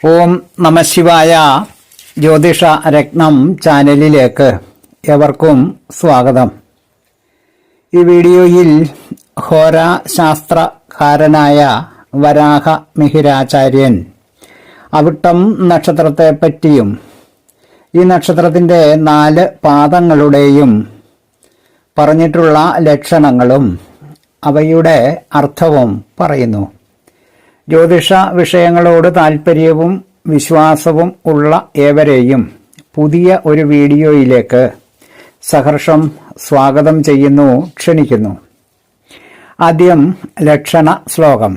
ഓം നമഃശിവായ. ജ്യോതിഷ രത്നം ചാനലിലേക്ക് ഏവർക്കും സ്വാഗതം. ഈ വീഡിയോയിൽ ഹോരാശാസ്ത്രകാരനായ വരാഹ മിഹിരാചാര്യൻ അവിട്ടം നക്ഷത്രത്തെപ്പറ്റിയും ഈ നക്ഷത്രത്തിൻ്റെ 4 പാദങ്ങളുടെയും പറഞ്ഞിട്ടുള്ള ലക്ഷണങ്ങളും അവയുടെ അർത്ഥവും പറയുന്നു. ജ്യോതിഷ വിഷയങ്ങളോട് താൽപ്പര്യവും വിശ്വാസവും ഉള്ള ഏവരെയും പുതിയ ഒരു വീഡിയോയിലേക്ക് സഹർഷം സ്വാഗതം ചെയ്യുന്നു, ക്ഷണിക്കുന്നു. ആദ്യം ലക്ഷണ ശ്ലോകം.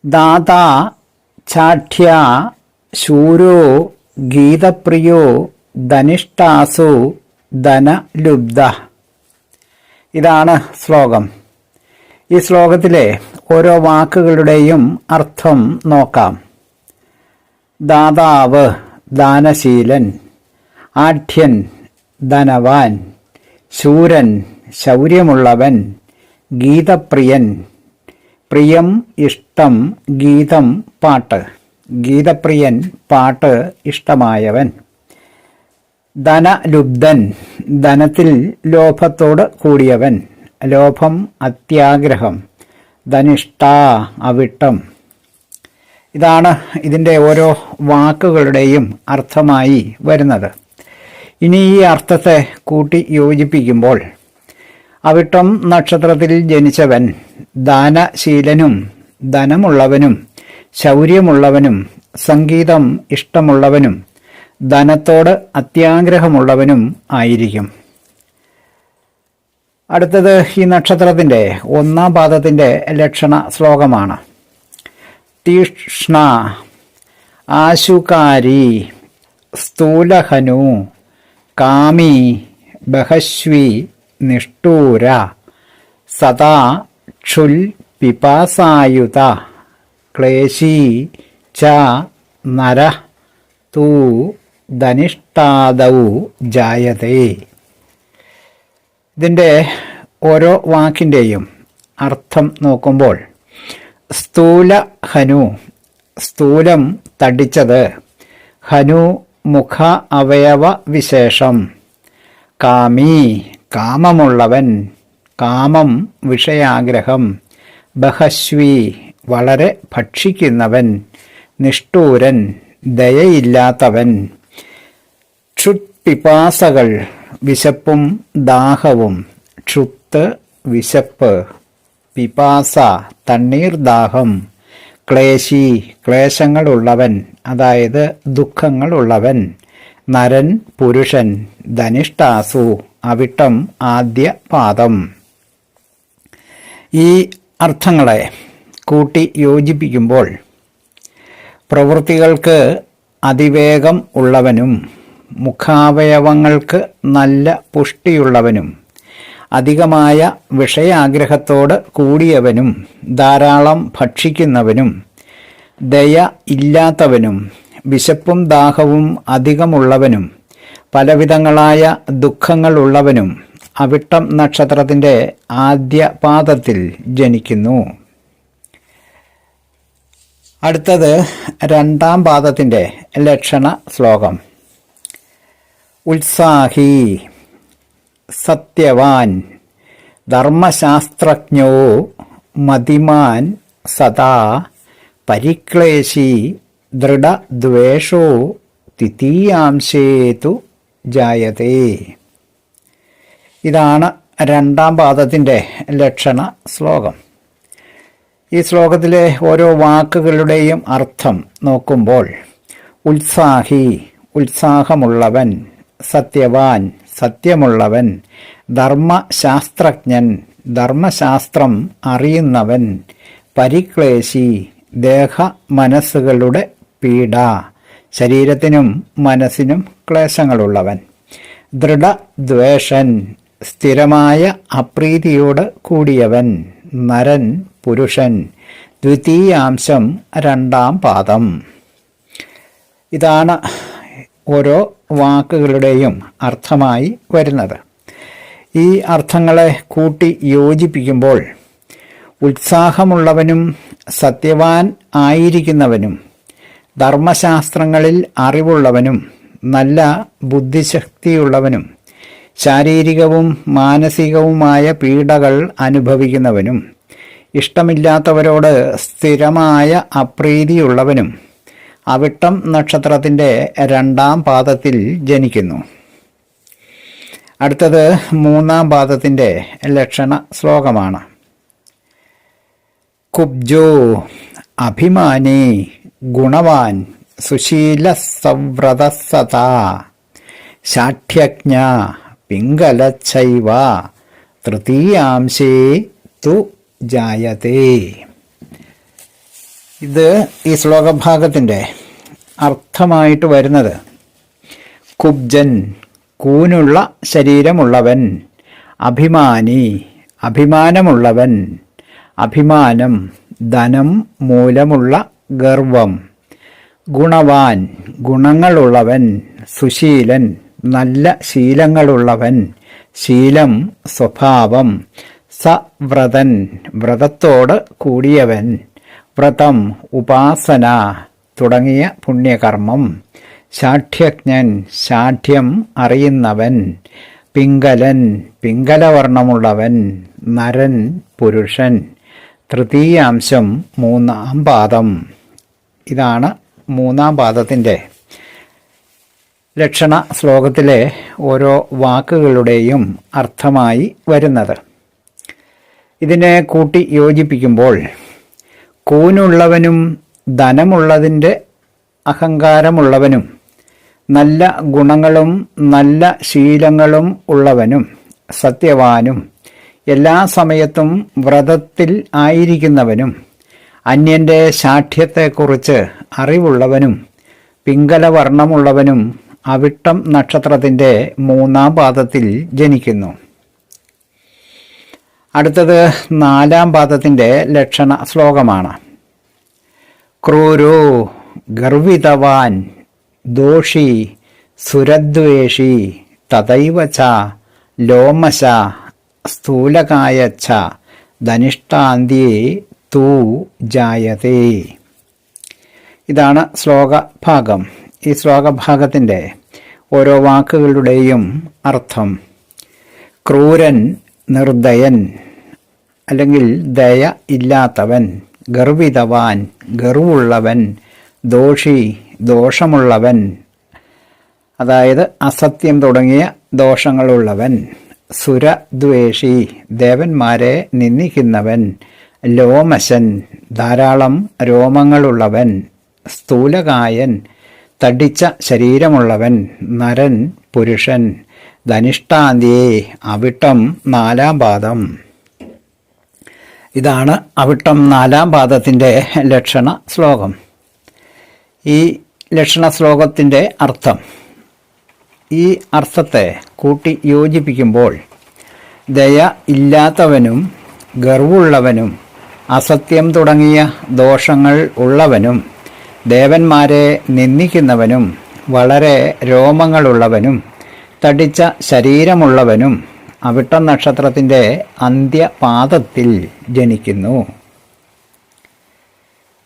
ദാതാ ചാഠ്യ ശൂരോ ഗീതപ്രിയോ ധനിഷ്ഠാസു ധനലുബ്ധ. ഇതാണ് ശ്ലോകം. ഈ ശ്ലോകത്തിലെ ഓരോ വാക്കുകളുടെയും അർത്ഥം നോക്കാം. ദാതാവ് ദാനശീലൻ, ആഢ്യൻ ധനവാൻ, ശൂരൻ ശൗര്യമുള്ളവൻ, ഗീതപ്രിയൻ പ്രിയം ഇഷ്ടം, ഗീതം പാട്ട്, ഗീതപ്രിയൻ പാട്ട് ഇഷ്ടമായവൻ, ധനലുബ്ധൻ ധനത്തിൽ ലോഭത്തോട് കൂടിയവൻ, ലോഭം അത്യാഗ്രഹം, ധനിഷ്ഠ അവിട്ടം. ഇതാണ് ഇതിൻ്റെ ഓരോ വാക്കുകളുടെയും അർത്ഥമായി വരുന്നത്. ഇനി ഈ അർത്ഥത്തെ കൂട്ടി യോജിപ്പിക്കുമ്പോൾ അവിട്ടം നക്ഷത്രത്തിൽ ജനിച്ചവൻ ദാനശീലനും ധനമുള്ളവനും ശൗര്യമുള്ളവനും സംഗീതം ഇഷ്ടമുള്ളവനും ധനത്തോട് അത്യാഗ്രഹമുള്ളവനും ആയിരിക്കും. അടുത്തത് ഈ നക്ഷത്രത്തിൻ്റെ 1-ാം പാദത്തിൻ്റെ ലക്ഷണ ശ്ലോകമാണ്. തീക്ഷ്ണ ആശുകാരി സ്ഥൂലഹനു കാമി ബഹശ്വി നിഷ്ഠൂര സദാ ക്ഷുൽ പിപാസായുത ക്ലേശീ ച നര തൂ ധനിഷ്ഠാദൗ ജായതേ. ഇതിൻ്റെ ഓരോ വാക്കിൻ്റെയും അർത്ഥം നോക്കുമ്പോൾ സ്ഥൂല ഹനു, സ്ഥൂലം തടിച്ചത്, ഹനു മുഖ അവയവ വിശേഷം, കാമി കാമമുള്ളവൻ, കാമം വിഷയാഗ്രഹം, ബഹശ്വി വളരെ ഭക്ഷിക്കുന്നവൻ, നിഷ്ഠൂരൻ ദയയില്ലാത്തവൻ, ക്ഷുത്പിപാസകൾ വിശപ്പും ദാഹവും, ക്ഷുത്ത് വിശപ്പ്, പിപാസ തണ്ണീർ ദാഹം, ക്ലേശി ക്ലേശങ്ങളുള്ളവൻ അതായത് ദുഃഖങ്ങളുള്ളവൻ, നരൻ പുരുഷൻ, ധനിഷ്ഠാസു അവിട്ടം ആദ്യ പാദം. ഈ അർത്ഥങ്ങളെ കൂട്ടി യോജിപ്പിക്കുമ്പോൾ പ്രവൃത്തികൾക്ക് അതിവേഗം ഉള്ളവനും മുഖാവയവങ്ങൾക്ക് നല്ല പുഷ്ടിയുള്ളവനും അധികമായ വിഷയാഗ്രഹത്തോട് കൂടിയവനും ധാരാളം ഭക്ഷിക്കുന്നവനും ദയ ഇല്ലാത്തവനും വിശപ്പും ദാഹവും അധികമുള്ളവനും പലവിധങ്ങളായ ദുഃഖങ്ങളുള്ളവനും അവിട്ടം നക്ഷത്രത്തിൻ്റെ ആദ്യ പാദത്തിൽ ജനിക്കുന്നു. അടുത്തത് 2-ാം പാദത്തിൻ്റെ ലക്ഷണ ശ്ലോകം. ഉത്സാഹി സത്യവാൻ ധർമ്മശാസ്ത്രജ്ഞോ മതിമാൻ സദാ പരിക്ലേശി ദൃഢദ്വേഷോ തൃതീയാംശേതു ജായതേ. ഇതാണ് 2-ാം പാദത്തിൻ്റെ ലക്ഷണ ശ്ലോകം. ഈ ശ്ലോകത്തിലെ ഓരോ വാക്കുകളുടെയും അർത്ഥം നോക്കുമ്പോൾ ഉത്സാഹി ഉത്സാഹമുള്ളവൻ, സത്യവാൻ സത്യമുള്ളവൻ, ധർമ്മശാസ്ത്രജ്ഞൻ ധർമ്മശാസ്ത്രം അറിയുന്നവൻ, പരിക്ലേശി ദേഹ മനസ്സുകളുടെ പീഡ ശരീരത്തിനും മനസ്സിനും ക്ലേശങ്ങളുള്ളവൻ, ദൃഢദ്വേഷൻ സ്ഥിരമായ അപ്രീതിയോട് കൂടിയവൻ, നരൻ പുരുഷൻ, ദ്വിതീയാംശം 2-ാം പാദം. ഇതാണ് ഓരോ വാക്കുകളുടെയും അർത്ഥമായി വരുന്നത്. ഈ അർത്ഥങ്ങളെ കൂട്ടി യോജിപ്പിക്കുമ്പോൾ ഉത്സാഹമുള്ളവനും സത്യവാൻ ആയിരിക്കുന്നവനും ധർമ്മശാസ്ത്രങ്ങളിൽ അറിവുള്ളവനും നല്ല ബുദ്ധിശക്തിയുള്ളവനും ശാരീരികവും മാനസികവുമായ പീഡകൾ അനുഭവിക്കുന്നവനും ഇഷ്ടമില്ലാത്തവരോട് സ്ഥിരമായ അപ്രീതിയുള്ളവനും അവിട്ടം നക്ഷത്രത്തിൻ്റെ 2-ാം പാദത്തിൽ ജനിക്കുന്നു. അടുത്തത് 3-ാം പാദത്തിൻ്റെ ലക്ഷണ ശ്ലോകമാണ്. കുബ്ജോ അഭിമാനി ഗുണവാൻ സുശീല സവ്രതസതാ ശാഠ്യജ്ഞ പിംഗലച്ചൈവ തൃതീയാംശേ തു ജായതേ. ഇത് ഈ ശ്ലോകഭാഗത്തിൻ്റെ അർത്ഥമായിട്ട് വരുന്നത് കുബ്ജൻ കൂനുള്ള ശരീരമുള്ളവൻ, അഭിമാനി അഭിമാനമുള്ളവൻ, അഭിമാനം ധനം മൂലമുള്ള ഗർവം, ഗുണവാൻ ഗുണങ്ങളുള്ളവൻ, സുശീലൻ നല്ല ശീലങ്ങളുള്ളവൻ, ശീലം സ്വഭാവം, സവ്രതൻ വ്രതത്തോട് കൂടിയവൻ, വ്രതം ഉപാസന തുടങ്ങിയ പുണ്യകർമ്മം, ശാഠ്യജ്ഞൻ ശാഠ്യം അറിയുന്നവൻ, പിംഗലൻ പിംഗലവർണ്ണമുള്ളവൻ, നരൻ പുരുഷൻ. തൃതീയാംശം 3-ാം പാദം. ഇതാണ് 3-ാം പാദത്തിൻ്റെ ലക്ഷണ ശ്ലോകത്തിലെ ഓരോ വാക്കുകളുടെയും അർത്ഥമായി വരുന്നത്. ഇതിനെ കൂട്ടി യോജിപ്പിക്കുമ്പോൾ കൂനുള്ളവനും ധനമുള്ളതിൻ്റെ അഹങ്കാരമുള്ളവനും നല്ല ഗുണങ്ങളും നല്ല ശീലങ്ങളും ഉള്ളവനും സത്യവാനും എല്ലാ സമയത്തും വ്രതത്തിൽ ആയിരിക്കുന്നവനും അന്യൻ്റെ ശാഠ്യത്തെക്കുറിച്ച് അറിവുള്ളവനും പിംഗലവർണ്ണമുള്ളവനും അവിട്ടം നക്ഷത്രത്തിൻ്റെ 3-ാം പാദത്തിൽ ജനിക്കുന്നു. അടുത്തത് 4-ാം പാദത്തിൻ്റെ ലക്ഷണ ശ്ലോകമാണ്. ക്രൂരോ ഗർവിതവാൻ ദോഷി സുരദ്വേഷി തഥൈവ ച ലോമശ സ്ഥൂലകായ ച ധനിഷ്ഠാന്ത്യേ തു ജായതേ. ഇതാണ് ശ്ലോകഭാഗം. ഈ ശ്ലോകഭാഗത്തിൻ്റെ ഓരോ വാക്കുകളുടെയും അർത്ഥം. ക്രൂരൻ നിർദയൻ അല്ലെങ്കിൽ ദയ ഇല്ലാത്തവൻ, ഗർവിതവാൻ ഗർവുള്ളവൻ, ദോഷി ദോഷമുള്ളവൻ അതായത് അസത്യം തുടങ്ങിയ ദോഷങ്ങളുള്ളവൻ, സുരദ്വേഷി ദേവന്മാരെ നിന്ദിക്കുന്നവൻ, ലോമശൻ ധാരാളം രോമങ്ങളുള്ളവൻ, സ്ഥൂലകായൻ തടിച്ച ശരീരമുള്ളവൻ, നരൻ പുരുഷൻ, ധനിഷ്ഠാന്തിയെ അവിട്ടം 4-ാം പാദം. ഇതാണ് അവിട്ടം 4-ാം പാദത്തിൻ്റെ ലക്ഷണ ശ്ലോകം. ഈ ലക്ഷണ ശ്ലോകത്തിൻ്റെ അർത്ഥം. ഈ അർത്ഥത്തെ കൂട്ടി യോജിപ്പിക്കുമ്പോൾ ദയ ഇല്ലാത്തവനും ഗർവുള്ളവനും അസത്യം തുടങ്ങിയ ദോഷങ്ങൾ ഉള്ളവനും ദേവന്മാരെ നിന്ദിക്കുന്നവനും വളരെ രോമങ്ങളുള്ളവനും തടിച്ച ശരീരമുള്ളവനും അവിട്ടം നക്ഷത്രത്തിൻ്റെ അന്ത്യപാദത്തിൽ ജനിക്കുന്നു.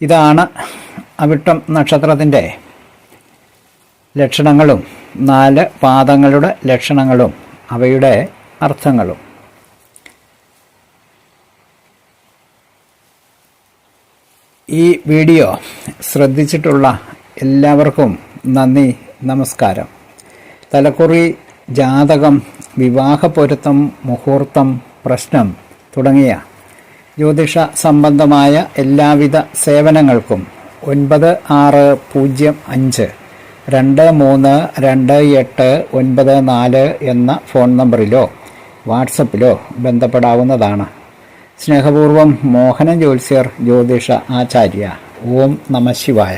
ഇതാണ് അവിട്ടം നക്ഷത്രത്തിൻ്റെ ലക്ഷണങ്ങളും 4 പാദങ്ങളുടെ ലക്ഷണങ്ങളും അവയുടെ അർത്ഥങ്ങളും. ഈ വീഡിയോ ശ്രദ്ധിച്ചിട്ടുള്ള എല്ലാവർക്കും നന്ദി, നമസ്കാരം. തലക്കുറി, ജാതകം, വിവാഹപ്പൊരുത്തം, മുഹൂർത്തം, പ്രശ്നം തുടങ്ങിയ ജ്യോതിഷ സംബന്ധമായ എല്ലാവിധ സേവനങ്ങൾക്കും 9655232894 എന്ന ഫോൺ നമ്പറിലോ വാട്സപ്പിലോ ബന്ധപ്പെടാവുന്നതാണ്. സ്നേഹപൂർവം മോഹനൻ ജ്യോത്സ്യർ, ജ്യോതിഷ ആചാര്യ. ഓം നമഃ ശിവായ.